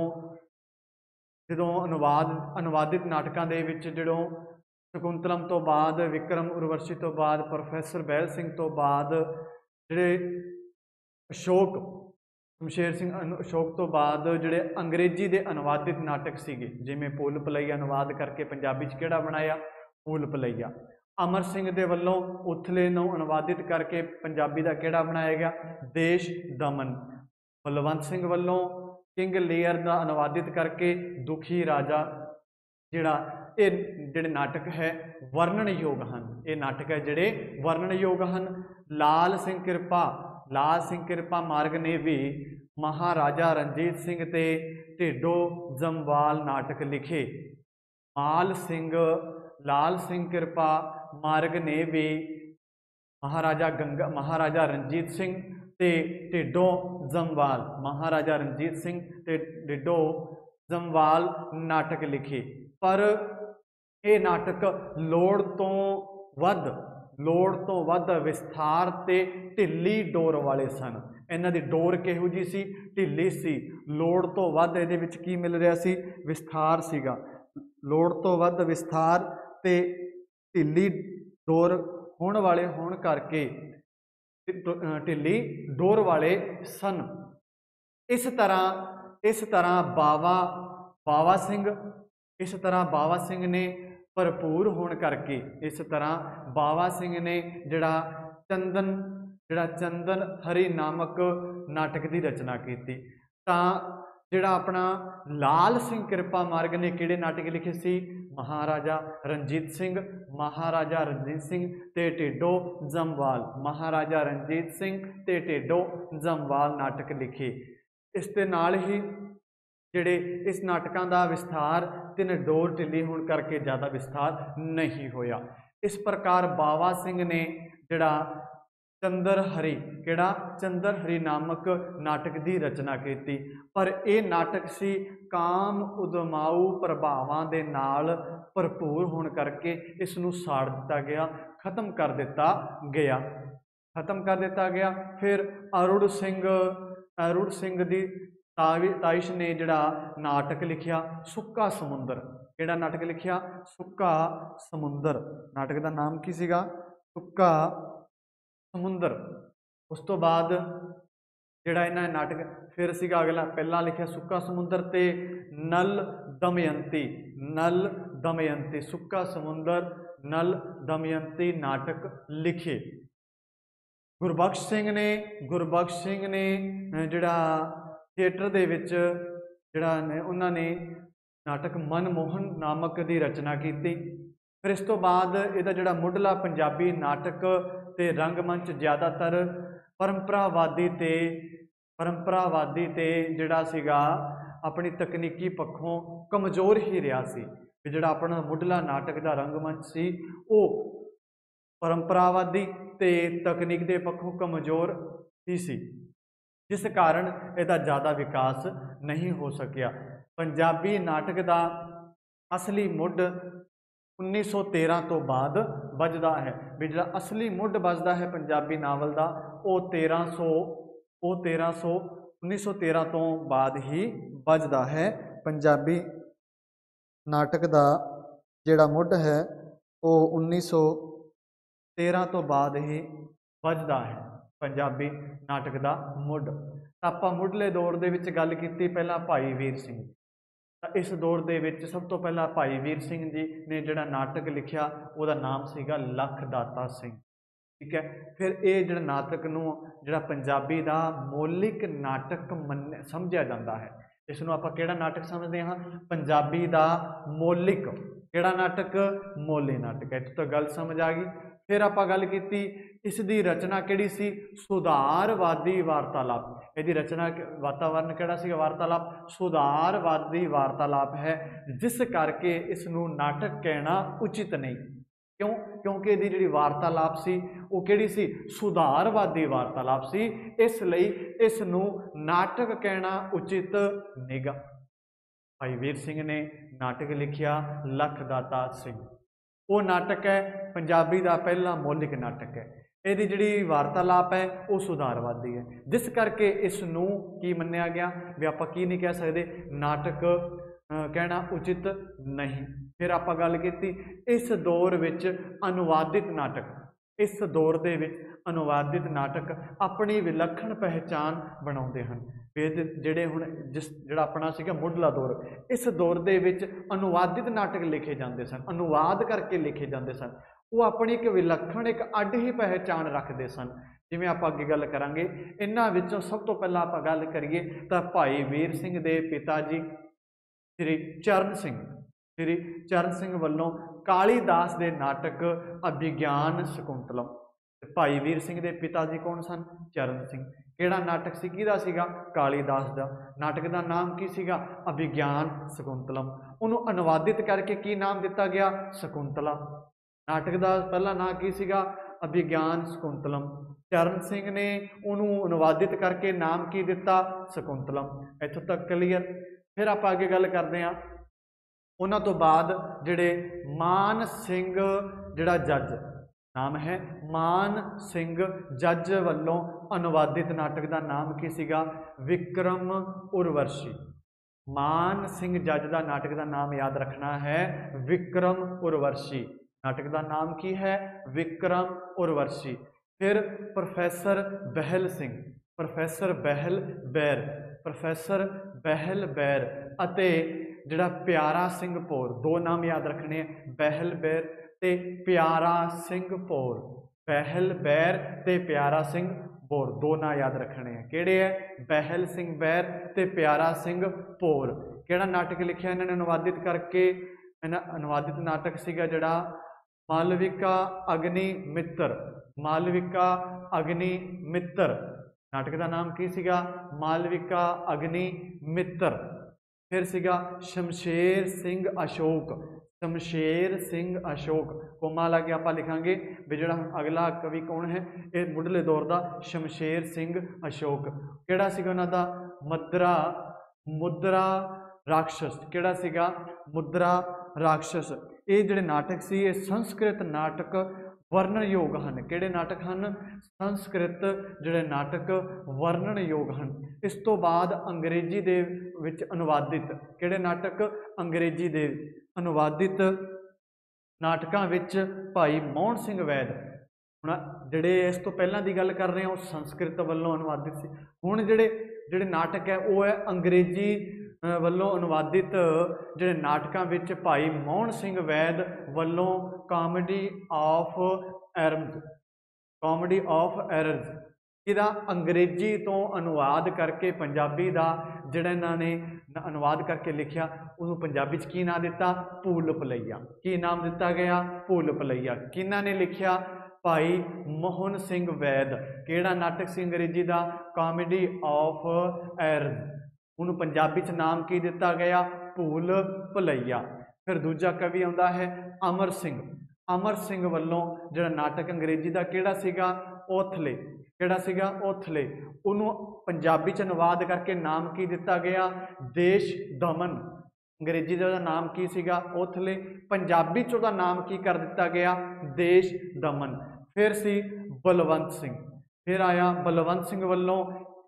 जदों अनुवादित नाटकों के विच जदों शकुंतलम तो बाद, विक्रम उर्वशी तो बाद, प्रोफैसर बहल सिंह तो बाद जिहड़े अशोक, शमशेर सिंह अशोक तो बाद जिहड़े अंग्रेजी के अनुवादित नाटक सीगे, जिवें भूल भुलैया अनुवाद करके पंजाबी च किहड़ा बनाया? भूल भुलैया। अमर सिंह दे वल्लों उथले नूं अनुवादित करके पंजाबी का किहड़ा बनाया गया? देश दमन। बलवंत सिंह वल्लों किंग लीयर का अनुवादित करके दुखी राजा, जिहड़ा ये जिहड़े नाटक है वर्णन योग हैं, ये नाटक है जिहड़े वर्णन योग हैं। लाल सिंह कृपा, लाल सिंह कृपा मार्ग ने भी महाराजा रणजीत सिंह ते ढिडो जमवाल नाटक लिखे। माल सिंह लाल सिंह कृपा मार्ग ने भी महाराजा रणजीत सिंह ते ढिड्डों जमवाल, महाराजा रणजीत सिंह ते ढिड्डों जमवाल नाटक लिखे। पर ये नाटक लोड़ तो वध विस्तार ते ढिली डोर वाले सन। इन्हां दी डोर किहो जी सी? ढिली सी। लोड़ तो वध इहदे विच की मिल रहा सी? विस्तार सीगा। लोड़ तो वध विस्तार ते ढिली डोर होण वाले होण करके ढिली डोर वाले सन। इस तरह बावा सिंह ने भरपूर होने करके, इस तरह बावा सिंह ने जिहड़ा चंदन हरी नामक नाटक की रचना की। जिहड़ा अपना लाल सिंह कृपा मार्ग ने किहड़े नाटक लिखे सी? महाराजा रणजीत सिंह ते ढिड्डों जमवाल, महाराजा रणजीत सिंह ते ढिड्डों जमवाल नाटक लिखे। इस दे नाल ही जिहड़े इस नाटकां दा विस्तार तिन डोर ढिली होने करके ज़्यादा विस्तार नहीं होया। इस प्रकार बावा सिंह ने जिहड़ा चंदर हरी नामक नाटक की रचना की। पर यह नाटक सी काम उदमाऊ प्रभावां दे नाल भरपूर होने करके इसनूं साड़ दिता गया, खत्म कर दिता गया। फिर अरुण सिंह दी ताइश ने जिहड़ा नाटक लिखिया सुक्का समुंदर। किहड़ा नाटक लिखिया? सुक्का समुंदर। नाटक का नाम की सीगा? सुक्का समुंदर। उस तो बाद जिहड़ा इन्हां नाटक फिर सीगा अगला, पहला लिखिया सुक्का समुंदर ते नल दमयंती सुक्का समुंदर नल दमयंती नाटक लिखे। गुरबख्श सिंह ने जिहड़ा थिएटर दे विच जिहड़ा उन्होंने नाटक मनमोहन नामक की रचना की। फिर इस तो बाद इहदा जिहड़ा मुढ़ला पंजाबी नाटक ते रंगमंच ज़्यादातर परंपरावादी ते जिहड़ा सीगा अपनी तकनीकी पक्षों कमज़ोर ही रहा सी। जिहड़ा अपना मुढ़ला नाटक का रंगमंच सी वो परंपरावादी ते तकनीक के पक्षों कमज़ोर ही सी, जिस कारण इसका ज़्यादा विकास नहीं हो सकिया। पंजाबी नाटक का असली मुढ़ 1913 तो बाद बजदा है। भी जिहड़ा असली मुढ़ बजदा है पंजाबी नावल का वो 1913 तो बाद ही बजदा है। पंजाबी नाटक का जिहड़ा मुढ़ है वो 1913 तो बाद ही बजदा है। पंजाबी नाटक का मुढ़ आपां मुढ़ले दौर दे विच गल कीती पहला भाई वीर सिंह। इस दौर दे विच सब तो पहला भाई वीर सिंह जी ने जिहड़ा नाटक लिखिया उसका नाम सीगा लख दाता सिंह। ठीक है। फिर ये जिहड़ा नाटक नूं जिहड़ा पंजाबी का मौलिक नाटक समझिया जाता है। इसनूं आपां किहड़ा नाटक समझते हाँ? पंजाबी का मौलिक किहड़ा नाटक? मौलिक नाटक है। इत्थों तक गल समझ आ गई। फिर आपां गल कीती इसकी रचना किहड़ी सी? सुधारवादी वार्तालाप। इसकी रचना वातावरण किहड़ा सी? वार्तालाप। सुधारवादी वार्तालाप है, जिस करके इसनूं नाटक कहना उचित नहीं। क्यों? क्योंकि इसकी जिहड़ी वार्तालाप सी वो किहड़ी सी? सुधारवादी वार्तालाप सी, इसलिए इसनूं नाटक कहना उचित नहींगा। भाई वीर सिंह ने नाटक लिखिया लख दाता सिंह। वो नाटक है पंजाबी का पहला मौलिक नाटक है। इसकी जिहड़ी वार्तालाप है वो सुधारवादी है, जिस करके इसनूं की मन्निया गया भी आपां की नहीं कह सकते नाटक कहना उचित नहीं। फिर आप गल की इस दौर विच अनुवादित नाटक, इस दौर दे विच अनुवादित नाटक अपनी विलक्षण पहचान बनाते हैं। जिहड़े हुण जिहड़ा अपना सीगा मुढ़ला दौर, इस दौर दे विच अनुवादित नाटक लिखे जाते सन, अनुवाद करके लिखे जाते सन। वो अपनी एक विलक्षण एक अड ही पहचान रखते सन। जिवें आप अगे गल करांगे, इन्हां विचों सब तो पहला आप गल करिए तां भाई वीर सिंह दे पिता जी श्री चरण सिंह वल्लों कालीदास के नाटक अभिज्ञान शकुंतलम। भाई वीर सिंह के पिता जी कौन सन? चरण सिंह। ਕਿਹੜਾ ਨਾਟਕ ਸੀ, ਕਿਹਦਾ ਸੀਗਾ? ਕਾਲੀਦਾਸ ਦਾ। ਨਾਟਕ ਦਾ ਨਾਮ ਕੀ ਸੀਗਾ? ਅਭਿਗਿਆਨ ਸ਼ਕੁੰਤਲਮ। ਉਹਨੂੰ ਅਨੁਵਾਦਿਤ ਕਰਕੇ ਕੀ ਨਾਮ ਦਿੱਤਾ ਗਿਆ? ਸ਼ਕੁੰਤਲਾ। ਨਾਟਕ ਦਾ ਪਹਿਲਾ ਨਾਂ ਕੀ ਸੀਗਾ? ਅਭਿਗਿਆਨ ਸ਼ਕੁੰਤਲਮ। ਚਰਨ ਸਿੰਘ ਨੇ ਉਹਨੂੰ ਅਨੁਵਾਦਿਤ ਕਰਕੇ ਨਾਮ ਕੀ ਦਿੱਤਾ? ਸ਼ਕੁੰਤਲਮ। ਇੱਥੋਂ ਤੱਕ ਕਲੀਅਰ। ਫਿਰ ਆਪਾਂ ਅੱਗੇ ਗੱਲ ਕਰਦੇ ਹਾਂ। ਉਹਨਾਂ ਤੋਂ ਬਾਅਦ ਜਿਹੜੇ ਮਾਨ ਸਿੰਘ ਜਿਹੜਾ ਜੱਜ, ਨਾਮ ਹੈ ਮਾਨ ਸਿੰਘ ਜੱਜ ਵੱਲੋਂ ਅਨੁਵਾਦਿਤ ਨਾਟਕ ਦਾ ਨਾਮ ਕੀ ਸੀਗਾ? ਵਿਕਰਮ ਉਰਵਸ਼ੀ। ਮਾਨ ਸਿੰਘ ਜੱਜ ਦਾ ਨਾਟਕ ਦਾ ਨਾਮ ਯਾਦ ਰੱਖਣਾ ਹੈ, ਵਿਕਰਮ ਉਰਵਸ਼ੀ। ਨਾਟਕ ਦਾ ਨਾਮ ਕੀ ਹੈ? ਵਿਕਰਮ ਉਰਵਸ਼ੀ। ਫਿਰ professor Behl Singh, professor Behl Bair, professor Behl Bair ਅਤੇ ਜਿਹੜਾ ਪਿਆਰਾ ਸਿੰਘ ਭੌਰ, ਦੋ ਨਾਮ ਯਾਦ ਰੱਖਣੇ ਹੈ, ਬਹਿਲ ਬੈਰ ਤੇ ਪਿਆਰਾ ਸਿੰਘ ਭੌਰ। ਬਹਿਲ ਬੈਰ ਤੇ ਪਿਆਰਾ ਸਿੰਘ ਭੌਰ, ਦੋ ਨਾਂ ਯਾਦ ਰੱਖਣੇ ਹੈ। ਕਿਹੜੇ ਹੈ? ਬਹਿਲ ਸਿੰਘ ਬੈਰ ਤੇ ਪਿਆਰਾ ਸਿੰਘ ਭੌਰ। ਕਿਹੜਾ ਨਾਟਕ ਲਿਖਿਆ ਇਹਨਾਂ ਨੇ ਅਨੁਵਾਦਿਤ ਕਰਕੇ? ਇਹਨਾਂ ਅਨੁਵਾਦਿਤ ਨਾਟਕ ਸੀਗਾ ਜਿਹੜਾ ਮਾਲਵਿਕਾ ਅਗਨੀ ਮਿੱਤਰ। ਮਾਲਵਿਕਾ ਅਗਨੀ ਮਿੱਤਰ ਨਾਟਕ ਦਾ ਨਾਮ ਕੀ ਸੀਗਾ? ਮਾਲਵਿਕਾ ਅਗਨੀ ਮਿੱਤਰ। ਫਿਰ ਸੀਗਾ ਸ਼ਮਸ਼ੇਰ ਸਿੰਘ ਅਸ਼ੋਕ। ਸ਼ਮਸ਼ੇਰ ਸਿੰਘ ਅਸ਼ੋਕ, ਕੋਮਾ ਲਾ ਕੇ ਆਪਾਂ ਲਿਖਾਂਗੇ ਵੀ ਜਿਹੜਾ ਹੁਣ ਅਗਲਾ ਕਵੀ ਕੌਣ ਹੈ, ਇਹ ਮੁੱਢਲੇ ਦੌਰ ਦਾ ਸ਼ਮਸ਼ੇਰ ਸਿੰਘ ਅਸ਼ੋਕ। ਕਿਹੜਾ ਸੀਗਾ ਉਹਨਾਂ ਦਾ? ਮੁਦਰਾ ਰਾਖਸ਼ਸ। ਕਿਹੜਾ ਸੀਗਾ? ਮੁਦਰਾ ਰਾਖਸ਼ਸ। ਇਹ ਜਿਹੜੇ ਨਾਟਕ ਸੀ ਇਹ ਸੰਸਕ੍ਰਿਤ ਨਾਟਕ ਵਰਣਨਯੋਗ ਹਨ। ਕਿਹੜੇ ਨਾਟਕ ਹਨ? ਸੰਸਕ੍ਰਿਤ ਜਿਹੜੇ ਨਾਟਕ ਵਰਣਨਯੋਗ ਹਨ। ਇਸ ਤੋਂ ਬਾਅਦ ਅੰਗਰੇਜ਼ੀ ਦੇ ਵਿੱਚ ਅਨੁਵਾਦਿਤ ਕਿਹੜੇ ਨਾਟਕ? ਅੰਗਰੇਜ਼ੀ ਦੇ ਅਨੁਵਾਦਿਤ ਨਾਟਕਾਂ ਵਿੱਚ ਭਾਈ ਮੋਹਨ ਸਿੰਘ ਵੈਦ। ਹੁਣ ਜਿਹੜੇ ਇਸ ਤੋਂ ਪਹਿਲਾਂ ਦੀ ਗੱਲ ਕਰ ਰਹੇ ਹਾਂ ਉਹ ਸੰਸਕ੍ਰਿਤ ਵੱਲੋਂ ਅਨੁਵਾਦਿਤ ਸੀ। ਹੁਣ ਜਿਹੜੇ ਨਾਟਕ ਹੈ ਉਹ ਹੈ ਅੰਗਰੇਜ਼ੀ ਵੱਲੋਂ ਅਨੁਵਾਦਿਤ ਜਿਹੜੇ ਨਾਟਕਾਂ ਵਿੱਚ ਭਾਈ ਮੋਹਨ ਸਿੰਘ ਵੈਦ ਵੱਲੋਂ comedy of errors, comedy of errors, ਇਹਦਾ ਅੰਗਰੇਜ਼ੀ ਤੋਂ ਅਨੁਵਾਦ ਕਰਕੇ ਪੰਜਾਬੀ ਦਾ ਜਿਹੜਾ ਇਹਨਾਂ ਨੇ ਅਨੁਵਾਦ ਕਰਕੇ ਲਿਖਿਆ ਉਹਨੂੰ ਪੰਜਾਬੀ 'ਚ ਕੀ ਨਾਂ ਦਿੱਤਾ? ਭੂਲ ਭੁਲੱਈਆ। ਕੀ ਨਾਮ ਦਿੱਤਾ ਗਿਆ? ਭੂਲ ਭੁਲੱਈਆ। ਕਿਹਨਾਂ ਨੇ ਲਿਖਿਆ? ਭਾਈ ਮੋਹਨ ਸਿੰਘ ਵੈਦ। ਕਿਹੜਾ ਨਾਟਕ ਸੀ ਅੰਗਰੇਜ਼ੀ ਦਾ? Comedy of errors. ਉਹਨੂੰ ਪੰਜਾਬੀ 'ਚ ਨਾਮ ਕੀ ਦਿੱਤਾ ਗਿਆ? ਭੂਲ ਭੁਲੱਈਆ। ਫਿਰ ਦੂਜਾ ਕਵੀ ਆਉਂਦਾ ਹੈ ਅਮਰ ਸਿੰਘ। ਅਮਰ ਸਿੰਘ ਵੱਲੋਂ ਜਿਹੜਾ ਨਾਟਕ ਅੰਗਰੇਜ਼ੀ ਦਾ ਕਿਹੜਾ ਸੀਗਾ? ਓਥਲੇ। ਕਿਹੜਾ ਸੀਗਾ? ਓਥਲੇ। ਉਹਨੂੰ ਪੰਜਾਬੀ 'ਚ ਅਨੁਵਾਦ ਕਰਕੇ ਨਾਮ ਕੀ ਦਿੱਤਾ ਗਿਆ? ਦੇਸ਼ ਦਮਨ। ਅੰਗਰੇਜ਼ੀ ਦਾ ਉਹਦਾ ਨਾਮ ਕੀ ਸੀਗਾ? ਓਥਲੇ। ਪੰਜਾਬੀ 'ਚ ਉਹਦਾ ਨਾਮ ਕੀ ਕਰ ਦਿੱਤਾ ਗਿਆ? ਦੇਸ਼ ਦਮਨ। ਫਿਰ ਸੀ ਬਲਵੰਤ ਸਿੰਘ। ਫਿਰ ਆਇਆ ਬਲਵੰਤ ਸਿੰਘ ਵੱਲੋਂ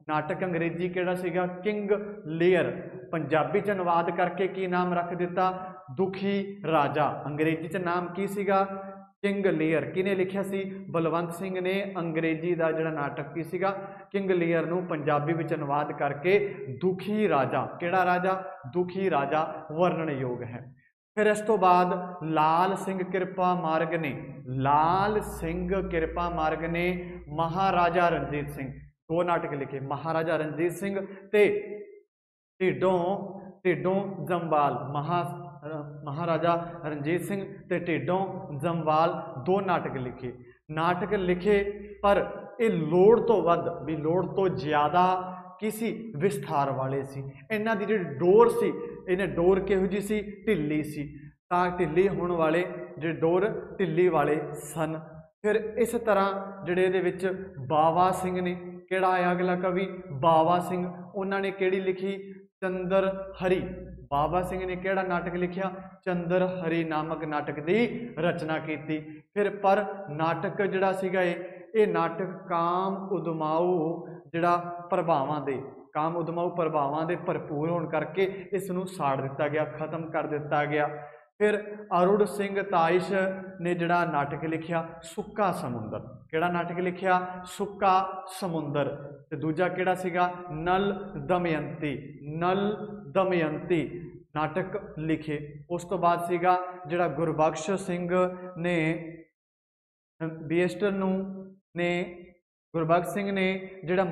ਨਾਟਕ ਅੰਗਰੇਜ਼ੀ ਕਿਹੜਾ ਸੀਗਾ? King Lear. ਪੰਜਾਬੀ 'ਚ ਅਨੁਵਾਦ ਕਰਕੇ ਕੀ ਨਾਮ ਰੱਖ ਦਿੱਤਾ? ਦੁਖੀ ਰਾਜਾ। ਅੰਗਰੇਜ਼ੀ 'ਚ ਨਾਮ ਕੀ ਸੀਗਾ? King Lear. ਕਿਹਨੇ ਲਿਖਿਆ ਸੀ? ਬਲਵੰਤ ਸਿੰਘ ਨੇ। ਅੰਗਰੇਜ਼ੀ ਦਾ ਜਿਹੜਾ ਨਾਟਕ ਕੀ ਸੀਗਾ? ਕਿੰਗ ਲੀਅਰ ਨੂੰ ਪੰਜਾਬੀ ਵਿੱਚ ਅਨੁਵਾਦ ਕਰਕੇ ਦੁਖੀ ਰਾਜਾ। ਕਿਹੜਾ ਰਾਜਾ? ਦੁਖੀ ਰਾਜਾ ਵਰਣਨਯੋਗ ਹੈ। ਫਿਰ ਇਸ ਤੋਂ ਬਾਅਦ ਲਾਲ ਸਿੰਘ ਕਿਰਪਾ ਮਾਰਗ ਨੇ, ਲਾਲ ਸਿੰਘ ਕਿਰਪਾ ਮਾਰਗ ਨੇ ਮਹਾਰਾਜਾ ਰਣਜੀਤ ਸਿੰਘ, ਦੋ ਨਾਟਕ ਲਿਖੇ, ਮਹਾਰਾਜਾ ਰਣਜੀਤ ਸਿੰਘ ਤੇ ਢਿੱਡੋਂ ਜੰਵਾਲ। ਮਹਾਰਾਜਾ ਰਣਜੀਤ ਸਿੰਘ ਤੇ ਢਿੱਡੋਂ ਜੰਵਾਲ ਦੋ ਨਾਟਕ ਲਿਖੇ। ਨਾਟਕ ਲਿਖੇ ਪਰ ਇਹ ਲੋੜ ਤੋਂ ਵੱਧ ਵੀ ਲੋੜ ਤੋਂ ਜ਼ਿਆਦਾ ਕਿਸੇ ਵਿਸਥਾਰ ਵਾਲੇ ਸੀ। ਇਹਨਾਂ ਦੀ ਜਿਹੜੀ ਡੋਰ ਸੀ, ਇਹਨੇ ਡੋਰ ਕਿਹੋ ਜਿਹੀ ਸੀ? ਢਿੱਲੀ ਸੀ। ਤਾਂ ਢਿੱਲੀ ਹੋਣ ਵਾਲੇ ਜਿਹੜੇ ਡੋਰ ਢਿੱਲੀ ਵਾਲੇ ਸਨ। ਫਿਰ ਇਸ ਤਰ੍ਹਾਂ ਜਿਹੜੇ ਇਹਦੇ ਵਿੱਚ ਬਾਵਾ ਸਿੰਘ ਨੇ, ਕਿਹੜਾ ਆਇਆ ਅਗਲਾ ਕਵੀ? ਬਾਵਾ ਸਿੰਘ। ਉਹਨਾਂ ਨੇ ਕਿਹੜੀ ਲਿਖੀ? ਚੰਦਰ ਹਰੀ। ਬਾਵਾ ਸਿੰਘ ਨੇ ਕਿਹੜਾ ਨਾਟਕ ਲਿਖਿਆ? ਚੰਦਰ ਹਰੀ ਨਾਮਕ ਨਾਟਕ ਦੀ ਰਚਨਾ ਕੀਤੀ। ਫਿਰ ਪਰ ਨਾਟਕ ਜਿਹੜਾ ਸੀਗਾ ਇਹ ਨਾਟਕ ਕਾਮ ਉਦਮਾਊ ਜਿਹੜਾ ਪ੍ਰਭਾਵਾਂ ਦੇ ਭਰਪੂਰ ਹੋਣ ਕਰਕੇ ਇਸ ਨੂੰ ਸਾੜ ਦਿੱਤਾ ਗਿਆ, ਖਤਮ ਕਰ ਦਿੱਤਾ ਗਿਆ। ਫਿਰ ਅਰੁਣ ਸਿੰਘ ਤਾਇਸ਼ ਨੇ ਜਿਹੜਾ ਨਾਟਕ ਲਿਖਿਆ ਸੁੱਕਾ ਸਮੁੰਦਰ। ਕਿਹੜਾ ਨਾਟਕ ਲਿਖਿਆ? ਸੁੱਕਾ ਸਮੁੰਦਰ। ਤੇ ਦੂਜਾ ਕਿਹੜਾ ਸੀਗਾ? ਨਲ ਦਮਯੰਤੀ। ਨਲ ਦਮਯੰਤੀ ਨਾਟਕ ਲਿਖੇ। ਉਸ ਤੋਂ ਬਾਅਦ ਸੀਗਾ ਜਿਹੜਾ ਗੁਰਬਖਸ਼ ਸਿੰਘ ਨੇ ਬੀਐਸਟਰ ਨੂੰ ਨੇ ਗੁਰਬਖਸ਼ ਸਿੰਘ ਨੇ ਜਿਹੜਾ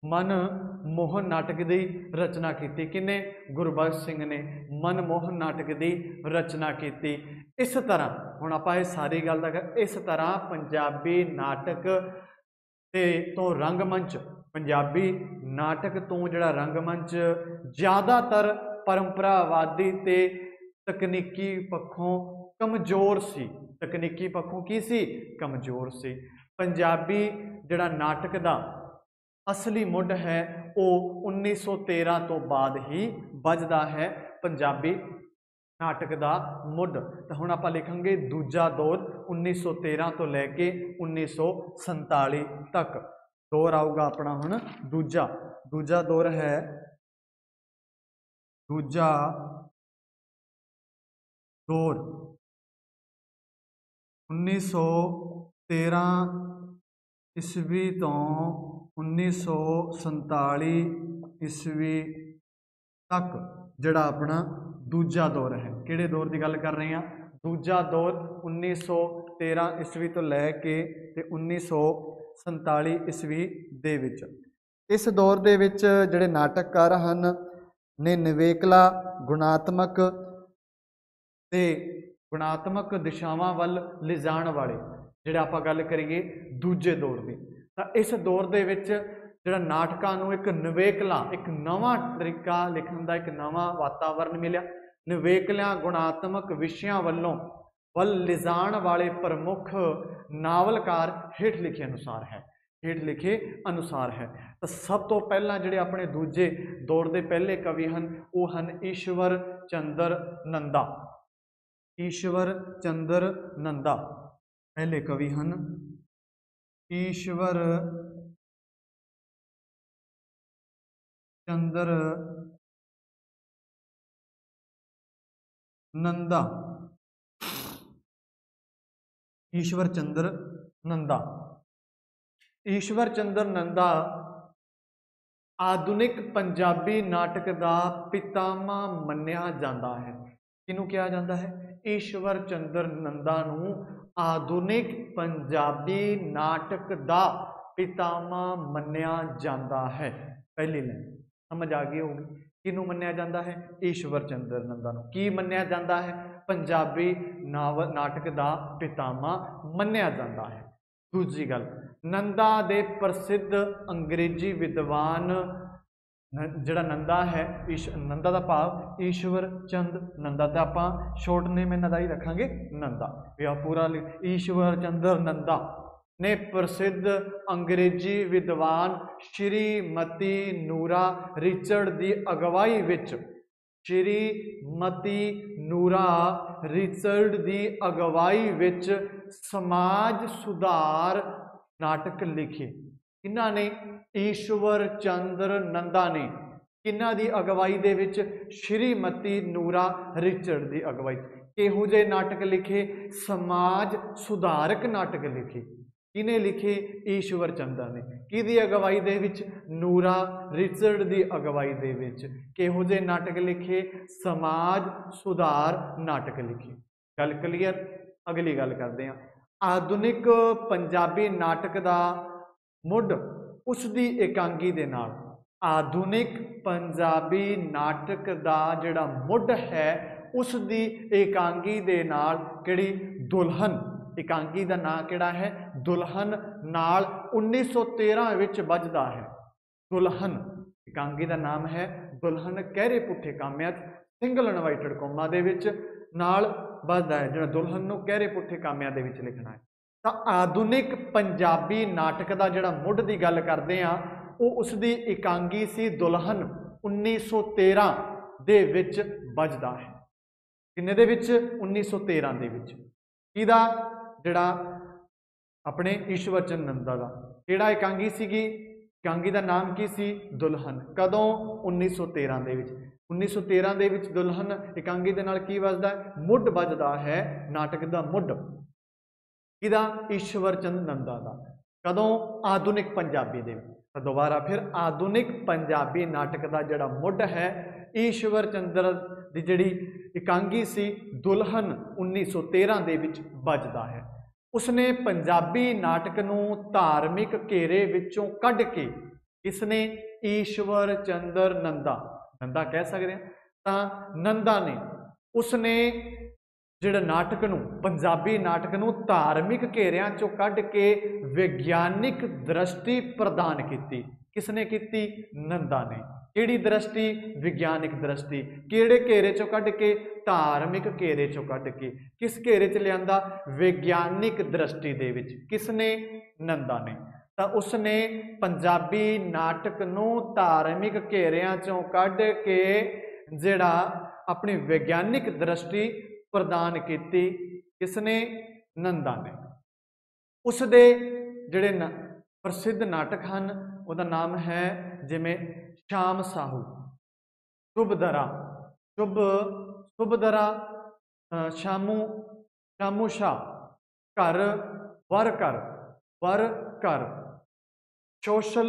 ਮਨਮੋਹਨ ਨਾਟਕ ਦੀ ਰਚਨਾ ਕੀਤੀ। ਕਿਹਨੇ? ਗੁਰਬਖਸ਼ ਸਿੰਘ ਨੇ ਮਨਮੋਹਨ ਨਾਟਕ ਦੀ ਰਚਨਾ ਕੀਤੀ। ਇਸ ਤਰ੍ਹਾਂ ਹੁਣ ਆਪਾਂ ਇਹ ਸਾਰੀ ਗੱਲ ਦਾ ਇਸ ਤਰ੍ਹਾਂ ਪੰਜਾਬੀ ਨਾਟਕ ਤੇ ਤੋਂ ਰੰਗਮੰਚ पंजाबी नाटक तो जिहड़ा रंगमंच ज़्यादातर परंपरावादी ते तकनीकी पक्षों कमज़ोर सी। तकनीकी पक्षों की सी कमज़ोर सी। पंजाबी जिहड़ा नाटक दा असली मुढ़ है वो 1913 तो बाद ही बजदा है पंजाबी नाटक का मुढ़। तो हुण आपां लिखांगे दूजा दौर 1913 तो लैके 1947 तक दौर आऊगा अपना। हुण दूजा दौर है दूजा दौर 1913 ईस्वी तो 1947 ईस्वी तक जिहड़ा अपना दूजा दौर है। किहड़े दौर की गल कर रहे हैं? दूजा दौर 1913 ईस्वी तो लैके 1947 ईस्वी दे विच। इस दौर दे विच जिहड़े नाटककार हन ने निवेकला गुणात्मक ते गुणात्मक दिशावां वल लिजाण वाले जिहड़ा आपां गल करिए दूजे दौर की, तां इस दौर दे विच जिहड़ा नाटकां नूं एक निवेकला एक नवां तरीका लिखण दा एक नवां वातावरण मिलिया। निवेकलियां गुणात्मक विषयां वल्लों वल लिजाण वाले प्रमुख नावलकार हेठ लिखे अनुसार है। हेठ लिखे अनुसार है। तो सब तो पहला जिहड़े अपने दूजे दौर के पहले कवि हैं वो हैं ईश्वर चंद्र नंदा। ईश्वर चंद्र नंदा पहले कवि हैं। ईश्वर चंद्र नंदा। ईश्वर चंद्र नंदा। ईश्वर चंद्र नंदा आधुनिक पंजाबी नाटक का पितामह मन्निया जाता है। किनू कहा जाता है? ईश्वर चंद्र नंदा नूं आधुनिक पंजाबी नाटक का पितामह मन्निया जाता है। पहली लाइन समझ आ गई होगी। किनू मन्निया जाता है? ईश्वर चंद्र नंदा नूं की मन्निया जाता है? पंजाबी नाटक का पितामह मन्निया जाता है। दूजी गल, नंदा दे प्रसिद्ध अंग्रेजी विद्वान जिहड़ा नंदा है, नंदा का भाव ईश्वर चंद नंदा, तो आप शॉर्ट नेम इन्हां दा ही रखांगे नंदा। पूरा ईश्वर चंद्र नंदा ने प्रसिद्ध अंग्रेजी विद्वान श्रीमती नूरा रिचर्ड की अगवाई विच श्रीमती नूरा रिचर्ड की अगवाई विच समाज सुधार नाटक लिखे। इन्हां ने ईश्वर चंद्र नंदा ने किन्हां दी अगवाई दे विच? श्रीमती नूरा रिचर्ड की अगवाई। किहो जे नाटक लिखे? समाज सुधारक नाटक लिखे। किने लिखे? ईश्वर चंद्र ने। किहदी अगवाई दे विच? नूरा रिचर्ड की अगवाई दे विच। किहो जे नाटक लिखे? समाज सुधार नाटक लिखे। गल क्लीयर? अगली गल करते हैं। आधुनिक पंजाबी नाटक का मुढ़ उसकी एकांगी दे नाल, आधुनिक पंजाबी नाटक का जिहड़ा मुढ़ है उसकी एकांगी दे नाल किहड़ी? दुल्हन। एकांगी का नाम किहड़ा है? दुल्हन नाल 1913 विच बजदा है। दुल्हन एकांगी का नाम है दुल्हन गहरे पुठे काम्या सिंगल इनवाइटेड कौमा दे विच नाल बजदा है। जिहड़ा दुल्हन नूं गहरे पुठे काम्या दे विच लिखना है। तो आधुनिक पंजाबी नाटक का जिहड़ा मुढ़ की गल करते हैं वो उसकी एकांगी सी दुल्हन 1913 दे विच बजदा है। किन्ने दे विच? 1913 दे विच। किहदा? जिहड़ा अपने ईश्वर चंद नंदा का किहड़ा एकांगी सीगी? एकांगी का नाम की सी? दुल्हन। कदों? 1913 दे विच। 1913 दे विच दुल्हन एकांगी दे नाल की बजदा है? मुढ़ बजदा है नाटक का मुढ़। किहदा? ईश्वर चंद नंदा का। कदों? आधुनिक पंजाबी दे। तो दोबारा फिर आधुनिक पंजाबी नाटक का जिहड़ा मुढ़ है ईश्वर चंद्र की जिहड़ी एकांगी सी दुल्हन 1913 दे विच बजदा है। उसने पंजाबी नाटक नूं धार्मिक घेरे विचों कढ के इसने ईश्वर चंद्र नंदा, नंदा कह सकते हैं, तां नंदा ने उसने ਜਿਹੜਾ ਨਾਟਕ ਨੂੰ, ਪੰਜਾਬੀ ਨਾਟਕ ਨੂੰ ਧਾਰਮਿਕ ਘੇਰਿਆਂ ਚੋਂ ਕੱਢ ਕੇ ਵਿਗਿਆਨਿਕ ਦ੍ਰਿਸ਼ਟੀ ਪ੍ਰਦਾਨ ਕੀਤੀ। ਕਿਸਨੇ ਕੀਤੀ? ਨੰਦਾ ਨੇ। ਕਿਹੜੀ ਦ੍ਰਿਸ਼ਟੀ? ਵਿਗਿਆਨਿਕ ਦ੍ਰਿਸ਼ਟੀ। ਕਿਹੜੇ ਘੇਰੇ ਚੋਂ ਕੱਢ ਕੇ? ਧਾਰਮਿਕ ਘੇਰੇ ਚੋਂ ਕੱਢ ਕੇ। ਕਿਸ ਘੇਰੇ 'ਚ ਲਿਆਂਦਾ? ਵਿਗਿਆਨਿਕ ਦ੍ਰਿਸ਼ਟੀ ਦੇ ਵਿੱਚ। ਕਿਸਨੇ? ਨੰਦਾ ਨੇ। ਤਾਂ ਉਸਨੇ ਪੰਜਾਬੀ ਨਾਟਕ ਨੂੰ ਧਾਰਮਿਕ ਘੇਰਿਆਂ ਚੋਂ ਕੱਢ ਕੇ ਜਿਹੜਾ ਆਪਣੀ ਵਿਗਿਆਨਿਕ ਦ੍ਰਿਸ਼ਟੀ ਪ੍ਰਦਾਨ ਕੀਤੀ। ਕਿਸਨੇ? ਨੰਦਾ ਨੇ। ਉਸ ਦੇ ਜਿਹੜੇ ਪ੍ਰਸਿੱਧ ਨਾਟਕ ਹਨ, ਉਹਦਾ ਨਾਮ ਹੈ ਜਿਵੇਂ ਸ਼ਾਮ ਸਾਹੂ, ਸ਼ੁਭਦਰਾ, ਸ਼ੁਭਦਰਾ, ਸ਼ਾਮੂ ਸ਼ਾਹ, ਘਰ ਵਰ ਘਰ, ਸੋਸ਼ਲ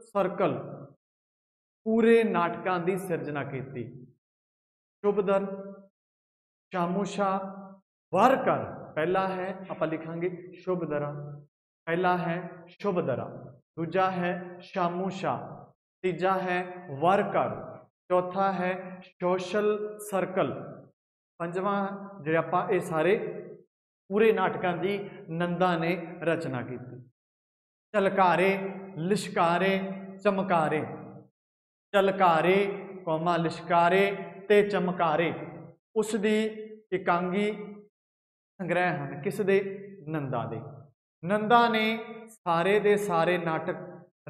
ਸਰਕਲ, ਪੂਰੇ ਨਾਟਕਾਂ ਦੀ ਸਿਰਜਣਾ ਕੀਤੀ। ਸ਼ੁਭਦਰ, ਸ਼ਾਮੂ ਸ਼ਾਹ, ਵਰ ਘਰ, पहला है आप लिखांगे शुभदरा, पहला है शुभदरा, दूजा है शामू शाह, तीजा है वरकर, चौथा है सोशल सर्कल, पंजवां जो आप ये सारे पूरे नाटकों की नंदा ने रचना की। झलकारे, लिशकारे, चमकारे, झलकारे कौमा लिशकारे ते चमकारे उसकी एकांगी संग्रह हैं। किस दे? नंदा दे। नंदा ने सारे दे सारे नाटक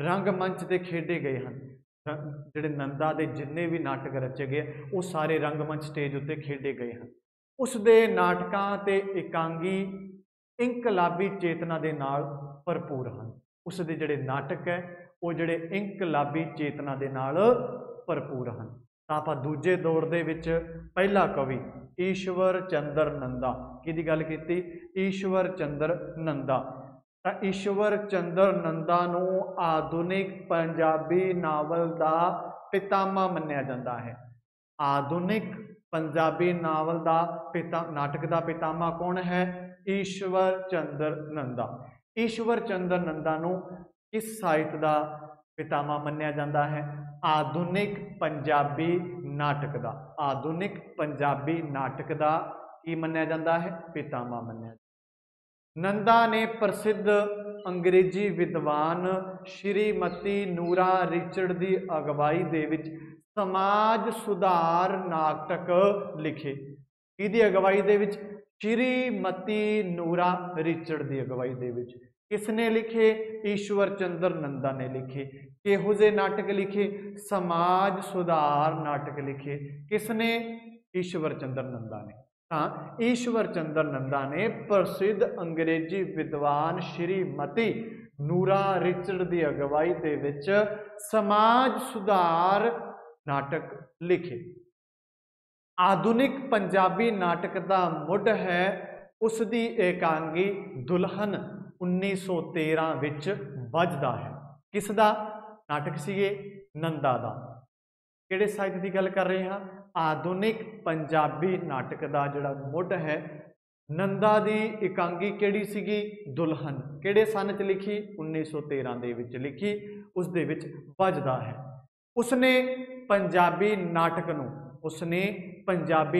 रंगमंच से खेडे गए हैं। जिहड़े नंदा दे जिन्ने भी नाटक रचे गए वो सारे रंगमंच स्टेज उत्ते खेडे गए हैं। उस दे नाटकां ते एकांगी इंकलाबी चेतना दे नाल भरपूर हैं। उस दे जिहड़े नाटक है वो जिहड़े इंकलाबी चेतना दे नाल भरपूर हैं। तां आपां दूजे दौर दे विच पहला कवि ईश्वर चंद्र नंदा की गल की। ईश्वर चंद्र नंदा, ईश्वर चंद्र नंदा नूं आधुनिक पंजाबी नावल का पितामह मन्निया जाता है। आधुनिक पंजाबी नावल का नाटक का पितामह कौन है? ईश्वर चंद्र नंदा। ईश्वर चंद्र नंदा नूं किस साहित्य का पितामह मन्निया जाता है? आधुनिक पंजाबी नाटक का। आधुनिक पंजाबी नाटक का की मन्निया जाता है? पितामह मन्निया। नंदा ने प्रसिद्ध अंग्रेजी विद्वान श्रीमती नूरा रिचर्ड की अगवाई दे विच समाज सुधार नाटक लिखे। किहदी अगवाई दे विच? श्रीमती नूरा रिचर्ड की अगवाई दे विच। किसने लिखे? ईश्वर चंद्र नंदा ने लिखे। किहो जे नाटक लिखे? समाज सुधार नाटक लिखे। किसने? ईश्वर चंद्र नंदा ने। हाँ, ईश्वर चंद्र नंदा ने प्रसिद्ध अंग्रेजी विद्वान श्रीमती नूरा रिचर्ड की अगवाई दे विच समाज सुधार नाटक लिखे। आधुनिक पंजाबी नाटक का मुढ़ है उसकी एकांगी दुल्हन 1913 विच वजदा है। किसदा नाटक सीगे? नंदा दा। किहड़े साहित्य की गल कर रहे हैं? आधुनिक पंजाबी नाटक का जिहड़ा मुढ़ है नंदा दी एकांगी किहड़ी सीगी? दुल्हन। किहड़े सन च लिखी? 1913 दे विच लिखी। उस दे विच वजदा है। उसने पंजाबी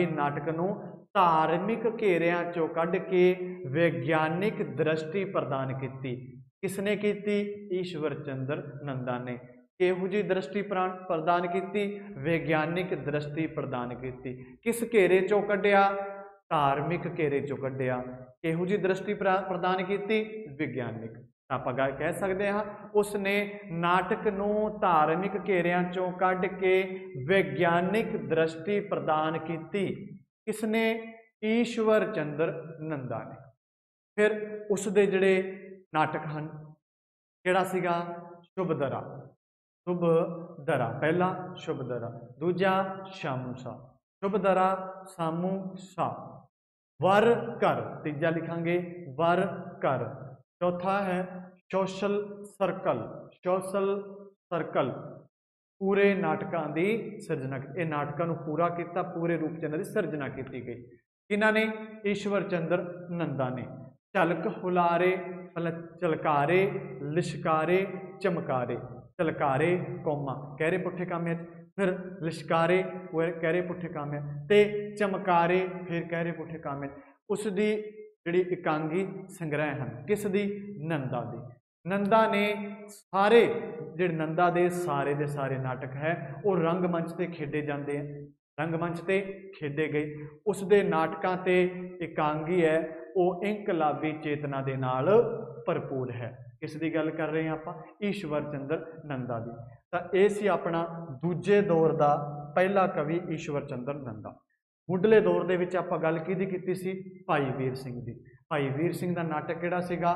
नाटक नूं धार्मिक घेरिया चों कढ़ के विग्यानिक दृष्टि प्रदान की। किसने की? ईश्वर चंद्र नंदा ने। किहो जी दृष्टि प्रदान की? विग्यानिक दृष्टि प्रदान की। किस घेरे चों कढ़िया? धार्मिक घेरे चों कढ़िया। किहो जी दृष्टि प्रदान की? विग्यानिक। आप कह सकते हैं उसने नाटक नूं धार्मिक घेरिया चों कढ़ के विग्यानिक दृष्टि प्रदान की। किसने? ईश्वर चंद्र नंदा ने। फिर उसके जिहड़े नाटक हैं किहड़ा सीगा? शुभदरा। शुभदरा पहला शुभदरा, दूजा शामू शाह। शुभदरा शामू शाह। वर कर तीजा लिखांगे वर कर। चौथा है सोशल सर्कल। पूरे नाटकों की सिरजना, ये नाटकों को पूरा किया, पूरे रूप से इन्हां दी सिरजना की गई। किन्हां ने? ईश्वर चंद्र नंदा ने। झलक हुलारे, झलकारे, लिशकारे, चमकारे। झलकारे कौमा कहरे पुठे कामे फिर लिशकारे कहरे पुठे कामे ते चमकारे फिर कहरे पुठे कामे उसकी जिहड़ी एकांगी संग्रह हैं किस दी नंदा दी। नंदा ने सारे जिहड़े नंदा दे सारे नाटक है वो रंगमंच ते खेडे जाते हैं, रंगमंच ते खेडे गए। उस दे नाटकां ते एकांगी है वो इनकलाबी चेतना दे नाल भरपूर है। किस दी गल कर रहे हैं आपां? ईश्वर चंद्र नंदा दी। तो ये सी अपना दूजे दौर का पहला कवि ईश्वर चंद्र नंदा। मुढ़ले दौर दे विच आपां गल किहदी कीती सी? भाई वीर सिंह दी। भाई वीर सिंह का नाटक किहड़ा सीगा?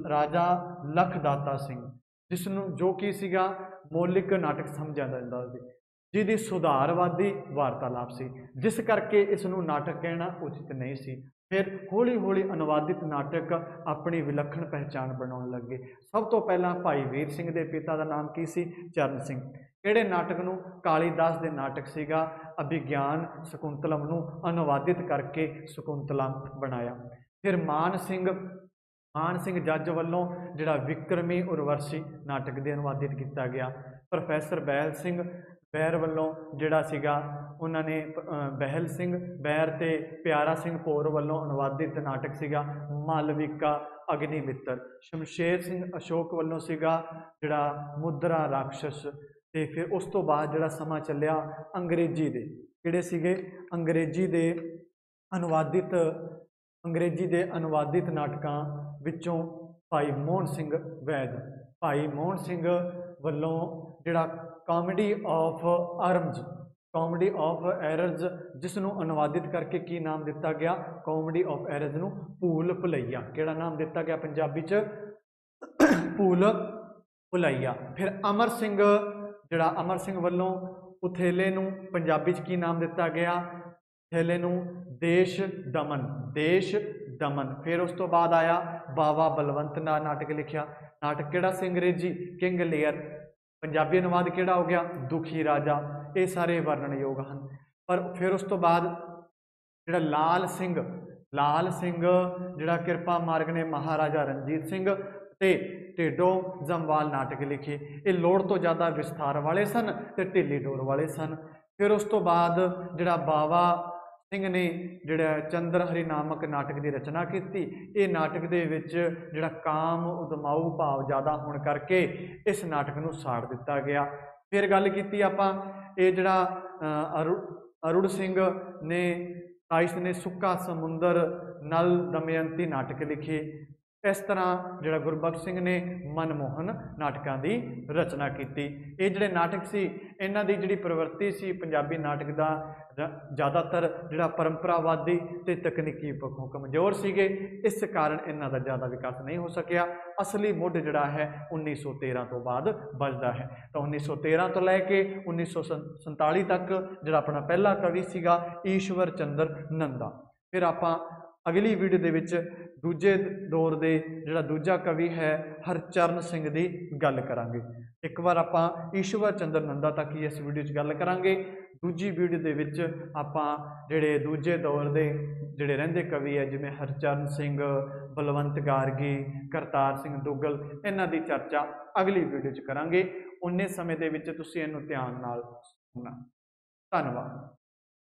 राजा लखदाता सिंह, जिसनूं जो कि सीगा मौलिक नाटक समझिया जांदा सी, जिहदी सुधारवादी वार्तालाप सी, जिस करके इसनूं नाटक कहना उचित नहीं सी। फिर हौली हौली अनुवादित नाटक अपनी विलक्षण पहचान बनाउण लगे। सब तो पहला भाई वीर सिंह के पिता का नाम की सी? चरण सिंह। किहड़े नाटक नूं? कालीदास के नाटक सीगा अभिज्ञान शकुंतलम नूं अनुवादित करके शकुंतलम बनाया। फिर मान सिंह जज वालों जिहड़ा विक्रमी उर्वशी नाटक दे अनुवादित किया गया। प्रोफैसर बहल सिंह बैर वालों जिहड़ा सीगा उन्होंने बहल सिंह बैर ते प्यारा सिंह भौर वालों अनुवादित नाटक सीगा मालविका अग्निमित्र। शमशेर सिंह अशोक वालों सीगा जिहड़ा मुद्रा राक्षस। ते फिर उस तो बाद जिहड़ा समा चलिया अंग्रेजी दे किहड़े सीगे? अंग्रेजी दे अनुवादित नाटकां विचों भाई मोहन सिंह वैद, भाई मोहन सिंह वालों जिहड़ा कॉमेडी ऑफ एरर्स जिसनों अनुवादित करके की नाम दिता गया? कॉमेडी ऑफ एरर्स नूं भूल भुलैया। किहड़ा नाम दिता गया पंजाबी च? भूल भुलैया। फिर अमर सिंह वालों उथेले नूं पंजाबी च की नाम दिता गया? उथेले नूं देश दमन। फिर उस तो बाद आया बावा बलवंत का नाटक लिखिया। नाटक किहड़ा सी? अंग्रेजी किंग लेयर। पंजाबी अनुवाद किहड़ा हो गया? दुखी राजा। ये सारे वर्णनयोग हैं। पर फिर उस तो बाद जिहड़ा लाल सिंह जिहड़ा किरपा मार्ग ने महाराजा रणजीत सिंह ते ढेडो जमवाल नाटक लिखे। ये लोड़ तो ज़्यादा विस्तार वाले सन ते ढिली डोर वाले सन। फिर उस तो बाद जिहड़ा बावा सिंह ने जिहड़ा चंद्रहरी नामक नाटक की रचना की। ये नाटक दे विच जिहड़ा काम उदमाऊ भाव ज़्यादा होने करके इस नाटक नूं साड़ दिता गया। फिर गल कीती आपां ये जिहड़ा अरुण सिंह ने ताइस ने सुक्का समुंदर नल दमयंती नाटक लिखे। इस तरह जिहड़ा गुरबख्श सिंह ने मनमोहन नाटकों की रचना की। ये जिहड़े नाटक सी इन्हां दी जिहड़ी प्रवृत्ति सी पंजाबी नाटक का ज़्यादातर जिहड़ा परंपरावादी ते तकनीकी पक्षों कमज़ोर सीगे, इस कारण इन्हां दा ज़्यादा विकास नहीं हो सकिया। असली मुढ़ जिहड़ा है 1913 तो बाद बजदा है। तो 1913 तो लैके 1947 तक जिहड़ा अपना पहला कवि सीगा ईश्वर चंद्र नंदा। फिर आपां अगली वीडियो दे विच दूजे दौर दे जिहड़ा दूजा कवि है हरचरण सिंह की गल करांगे। एक बार आपां ईश्वर चंद्र नंदा तक ही इस वीडियो च गल करांगे। दूजी वीडियो दे विच आपां जिहड़े दूजे दौर दे जिहड़े रहिंदे कवि है जिवें हरचरण सिंह, बलवंत गार्गी, करतार सिंह दुग्गल, इन्हां दी चर्चा अगली वीडियो च करांगे। उन्ने समय दे विच तुसीं इहनूं ध्यान नाल सुणना। धन्नवाद।